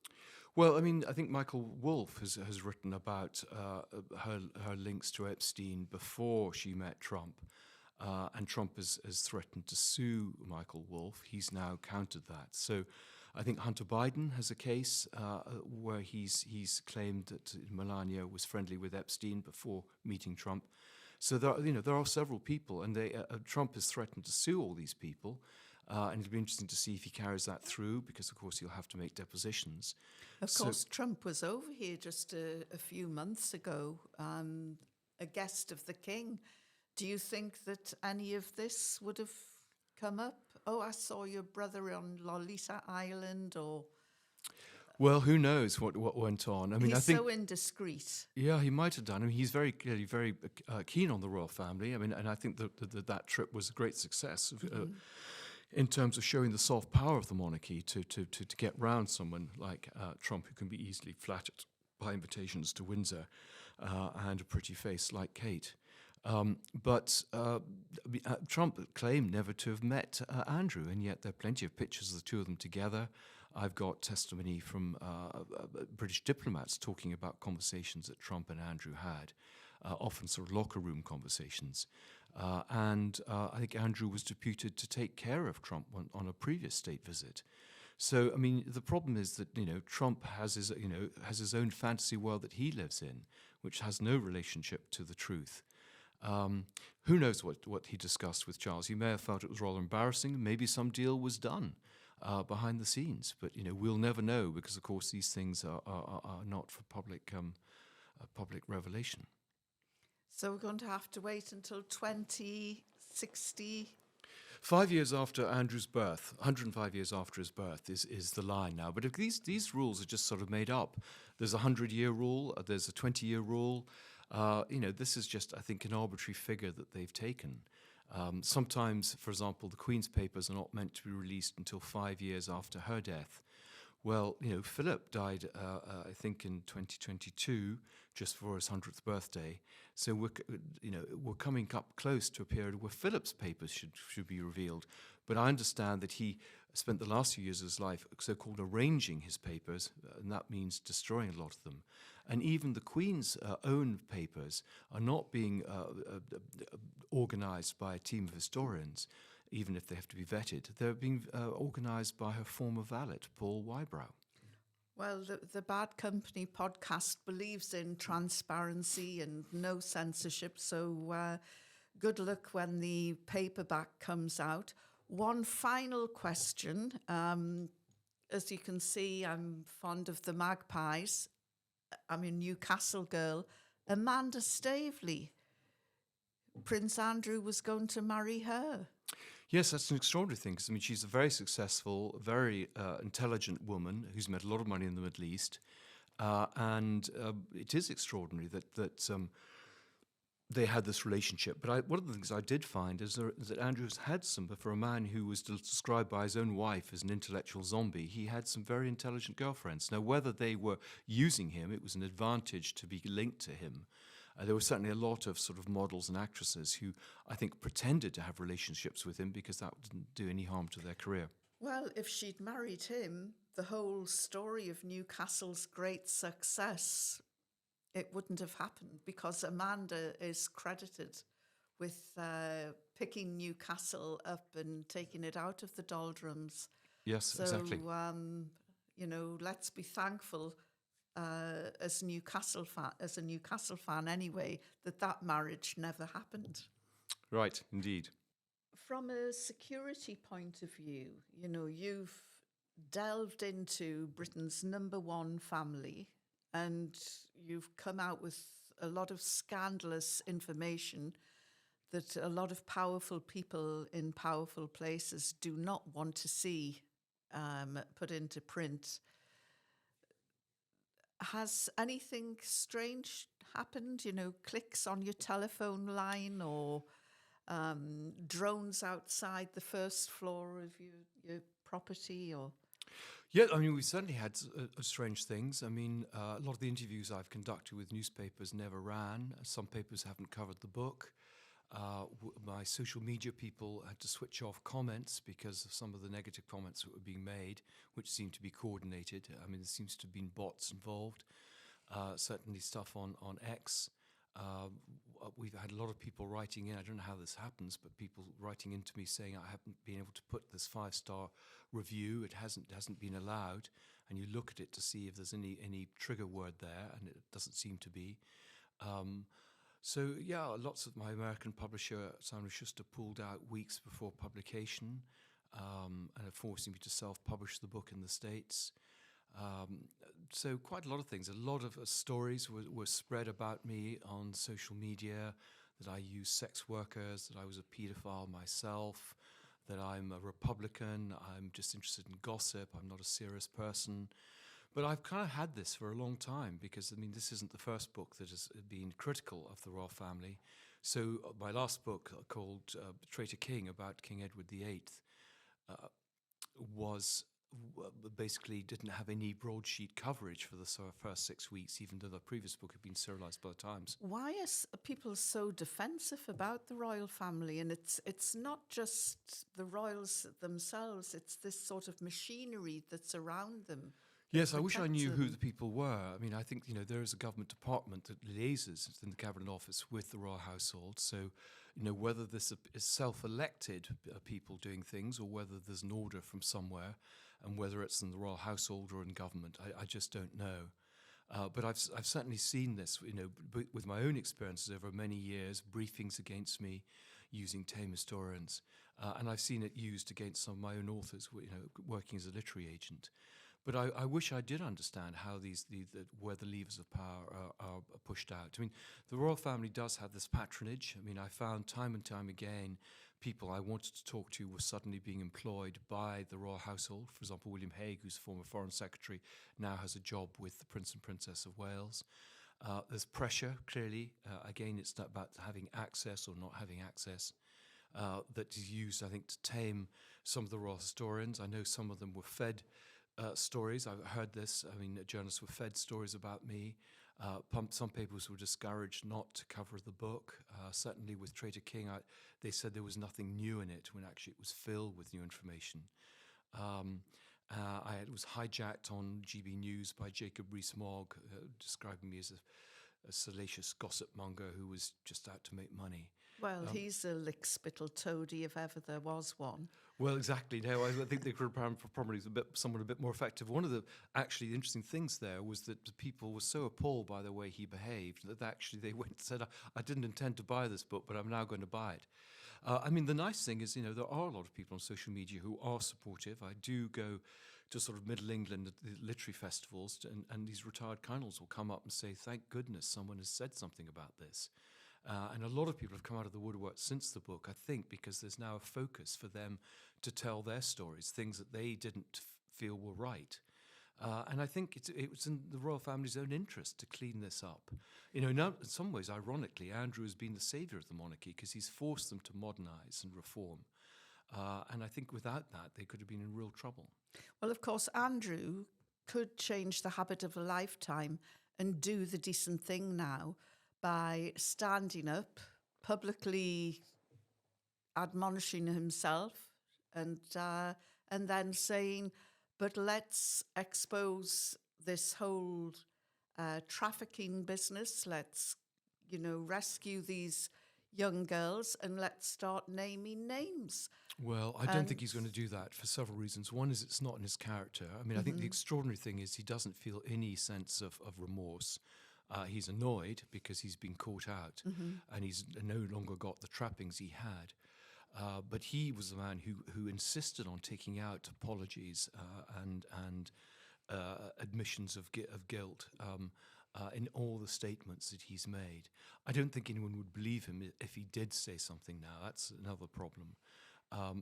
Well, I mean, I think Michael Wolff has written about her links to Epstein before she met Trump. And Trump has threatened to sue Michael Wolff. He's now countered that. So I think Hunter Biden has a case where he's claimed that Melania was friendly with Epstein before meeting Trump. So there are several people, and Trump has threatened to sue all these people. And it'll be interesting to see if he carries that through, because, of course, he'll have to make depositions. Of course, Trump was over here just a few months ago, a guest of the king. Do you think that any of this would have come up? Oh, I saw your brother on Lolita Island, or... Well, who knows what went on? I mean, he's I think so indiscreet. Yeah, he might have done. I mean, he's very clearly very keen on the royal family. I mean, and I think that trip was a great success in terms of showing the soft power of the monarchy to get round someone like Trump, who can be easily flattered by invitations to Windsor, and a pretty face like Kate. But Trump claimed never to have met Andrew, and yet there are plenty of pictures of the two of them together. I've got testimony from British diplomats talking about conversations that Trump and Andrew had, often sort of locker room conversations. And I think Andrew was deputed to take care of Trump on a previous state visit. So, I mean, the problem is that, Trump has his own fantasy world that he lives in, which has no relationship to the truth. Who knows what he discussed with Charles? He may have felt it was rather embarrassing. Maybe some deal was done behind the scenes, but we'll never know, because of course these things are not for public revelation. So we're going to have to wait until 2060. 5 years after Andrew's birth, 105 years after his birth is the line now. But if these rules are just sort of made up, there's a 100-year rule, there's a 20-year rule. This is just, I think, an arbitrary figure that they've taken. Sometimes, for example, the Queen's papers are not meant to be released until 5 years after her death. Well, Philip died, I think, in 2022, just for his 100th birthday. So we're coming up close to a period where Philip's papers should be revealed. But I understand that he spent the last few years of his life so-called arranging his papers, and that means destroying a lot of them. And even the Queen's own papers are not being organized by a team of historians, even if they have to be vetted. They're being organized by her former valet, Paul Wybrow. Well, the Bad Company podcast believes in transparency and no censorship, so good luck when the paperback comes out. One final question. As you can see, I'm fond of the Magpies. I'm a Newcastle girl. Amanda Staveley. Prince Andrew was going to marry her. Yes, that's an extraordinary thing, because, I mean, she's a very successful, very intelligent woman who's made a lot of money in the Middle East. And it is extraordinary that they had this relationship. But one of the things I did find is that Andrew's had for a man who was described by his own wife as an intellectual zombie, he had some very intelligent girlfriends. Now, whether they were using him, it was an advantage to be linked to him. There were certainly a lot of sort of models and actresses who, I think, pretended to have relationships with him because that didn't do any harm to their career. Well, if she'd married him, the whole story of Newcastle's great success, it wouldn't have happened, because Amanda is credited with picking Newcastle up and taking it out of the doldrums. Yes, So, exactly. Let's be thankful as a Newcastle fan anyway, that marriage never happened. Right, indeed. From a security point of view, you've delved into Britain's number one family, and you've come out with a lot of scandalous information that a lot of powerful people in powerful places do not want to see put into print. Has anything strange happened? Clicks on your telephone line or drones outside the first floor of your property? Or Yeah, I mean, we certainly had strange things. I mean, a lot of the interviews I've conducted with newspapers never ran. Some papers haven't covered the book. My social media people had to switch off comments because of some of the negative comments that were being made, which seemed to be coordinated. I mean, there seems to have been bots involved. Certainly stuff on X. We've had a lot of people writing in. I don't know how this happens, but people writing into me saying I haven't been able to put this 5-star review. It hasn't been allowed. And you look at it to see if there's any trigger word there, and it doesn't seem to be. So yeah, lots of my American publisher, Simon & Schuster, pulled out weeks before publication, and are forcing me to self-publish the book in the States. So quite a lot of things. A lot of stories were spread about me on social media, that I use sex workers, that I was a paedophile myself, that I'm a Republican, I'm just interested in gossip, I'm not a serious person. But I've kind of had this for a long time because, I mean, this isn't the first book that has been critical of the royal family. So my last book called Traitor King, about King Edward VIII, was basically didn't have any broadsheet coverage for the first 6 weeks, even though the previous book had been serialized by the Times. why are people so defensive about the royal family? And it's not just the royals themselves, it's this sort of machinery that's around them. Yes, I wish I knew who them. the people were. I mean, I think, there is a government department that liaises in the Cabinet Office with the royal household. So, whether this is self-elected people doing things or whether there's an order from somewhere and whether it's in the royal household or in government, I just don't know. But I've certainly seen this, with my own experiences over many years, briefings against me using tame historians. And I've seen it used against some of my own authors, working as a literary agent. But I wish I did understand how where the levers of power are pushed out. I mean, the royal family does have this patronage. I mean, I found time and time again people I wanted to talk to were suddenly being employed by the royal household. For example, William Hague, who's former foreign secretary, now has a job with the Prince and Princess of Wales. There's pressure, clearly. Again, it's not about having access or not having access. That is used, I think, to tame some of the royal historians. I know some of them were fed stories. I've heard this. I mean, journalists were fed stories about me. Some papers were discouraged not to cover the book. Certainly with Traitor King, they said there was nothing new in it when actually it was filled with new information. It was hijacked on GB News by Jacob Rees-Mogg, describing me as a salacious gossip monger who was just out to make money. Well, he's a lick-spittle toady if ever there was one. Well, exactly. No, I think they could have probably someone a bit more effective. One of the actually interesting things there was that the people were so appalled by the way he behaved that actually they went and said, I didn't intend to buy this book, but I'm now going to buy it. I mean, the nice thing is, there are a lot of people on social media who are supportive. I do go to sort of Middle England at the literary festivals, and these retired colonels will come up and say, thank goodness someone has said something about this. And a lot of people have come out of the woodwork since the book, I think, because there's now a focus for them to tell their stories, things that they didn't feel were right. And I think it was in the royal family's own interest to clean this up. Now, in some ways, ironically, Andrew has been the saviour of the monarchy because he's forced them to modernise and reform. And I think without that, they could have been in real trouble. Well, of course, Andrew could change the habit of a lifetime and do the decent thing now by standing up, publicly admonishing himself, and then saying, but let's expose this whole trafficking business. Let's, rescue these young girls and let's start naming names. Well, I don't think he's going to do that for several reasons. One is it's not in his character. I mean, I think the extraordinary thing is he doesn't feel any sense of remorse. He's annoyed because he's been caught out and he's no longer got the trappings he had. But he was the man who insisted on taking out apologies and admissions of guilt in all the statements that he's made. I don't think anyone would believe him if he did say something now. That's another problem.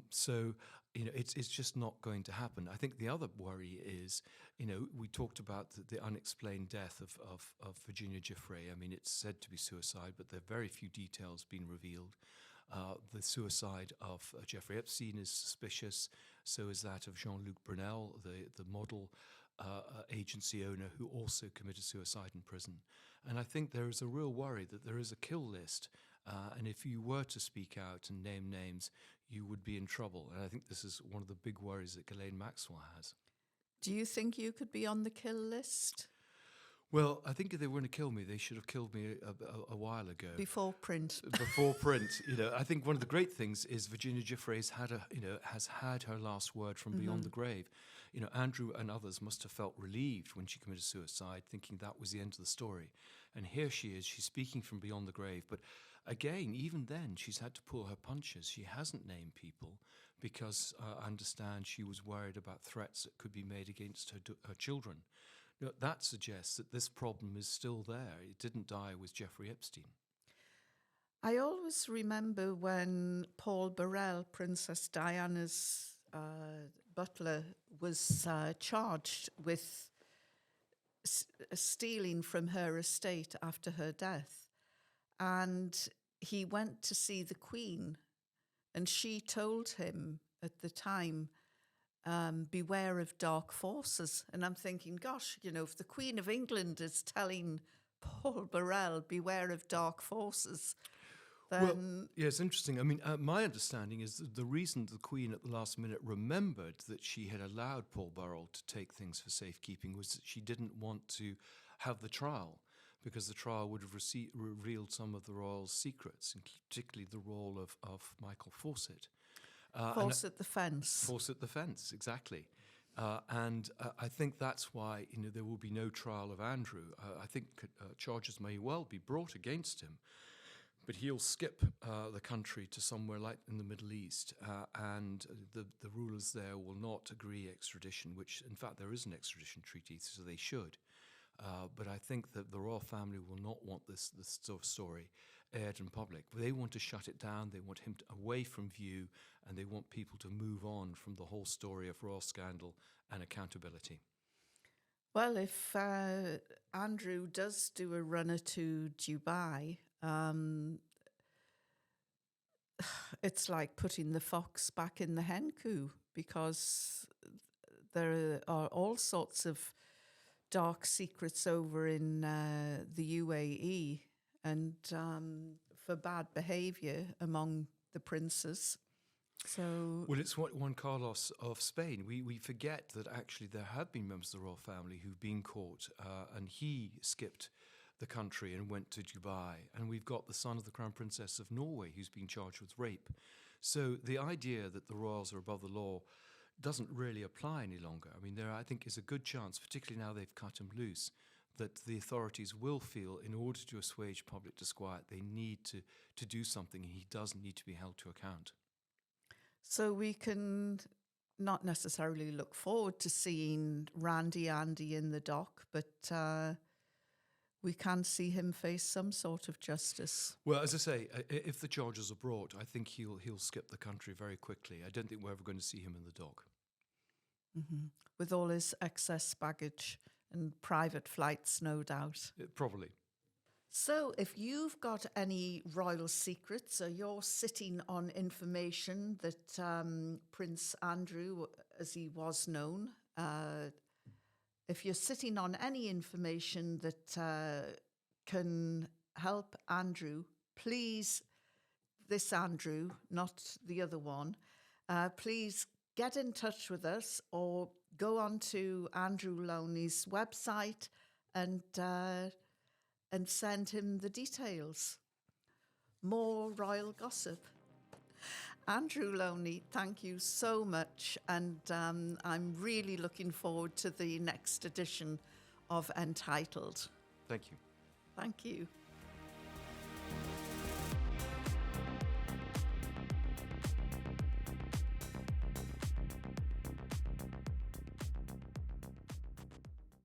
So, it's just not going to happen. I think the other worry is, we talked about the unexplained death of Virginia Giuffre. I mean, it's said to be suicide, but there are very few details being revealed. The suicide of Jeffrey Epstein is suspicious. So is that of Jean-Luc Brunel, the model agency owner who also committed suicide in prison. And I think there is a real worry that there is a kill list. And if you were to speak out and name names, you would be in trouble. And I think this is one of the big worries that Ghislaine Maxwell has. Do you think you could be on the kill list? Well, I think if they were going to kill me, they should have killed me a while ago. Before print. Before print. I think one of the great things is Virginia Giuffre's has had her last word from beyond the grave. Andrew and others must have felt relieved when she committed suicide, thinking that was the end of the story. And here she is, she's speaking from beyond the grave. But again, even then, she's had to pull her punches. She hasn't named people because I understand she was worried about threats that could be made against her children. That suggests that this problem is still there. It didn't die with Jeffrey Epstein. I always remember when Paul Burrell, Princess Diana's butler, was charged with stealing from her estate after her death. And he went to see the Queen, and she told him at the time, beware of dark forces. And I'm thinking, gosh, if the Queen of England is telling Paul Burrell, beware of dark forces, then... Well, yeah, it's interesting. I mean, my understanding is that the reason the Queen at the last minute remembered that she had allowed Paul Burrell to take things for safekeeping was that she didn't want to have the trial, because the trial would have revealed some of the royal secrets, and particularly the role of Michael Fawcett. Fawcett the fence. Fawcett the fence, exactly. And I think that's why there will be no trial of Andrew. I think charges may well be brought against him, but he'll skip the country to somewhere like in the Middle East, and the rulers there will not agree extradition, which in fact there is an extradition treaty, so they should. But I think that the royal family will not want this sort of story aired in public. They want to shut it down. They want him away from view, and they want people to move on from the whole story of royal scandal and accountability. Well, if Andrew does do a runner to Dubai, it's like putting the fox back in the hen coop, because there are all sorts of dark secrets over in the UAE, and for bad behaviour among the princes. So, well, it's what Juan Carlos of Spain. We forget that actually there have been members of the royal family who've been caught, and he skipped the country and went to Dubai. And we've got the son of the Crown Princess of Norway who's been charged with rape. So the idea that the royals are above the law doesn't really apply any longer. I mean, there, I think, is a good chance, particularly now they've cut him loose, that the authorities will feel in order to assuage public disquiet, they need to do something, and he does need to be held to account. So we can not necessarily look forward to seeing Randy Andy in the dock, but we can see him face some sort of justice. Well, as I say, if the charges are brought, I think he'll skip the country very quickly. I don't think we're ever going to see him in the dock. Mm-hmm. With all his excess baggage and private flights, no doubt. Probably. So if you've got any royal secrets, or you're sitting on information that Prince Andrew, as he was known, if you're sitting on any information that can help Andrew, please, this Andrew, not the other one, please get in touch with us, or go on to Andrew Lownie's website and send him the details. more royal gossip. Andrew Lownie, thank you so much. And I'm really looking forward to the next edition of Entitled. Thank you. Thank you.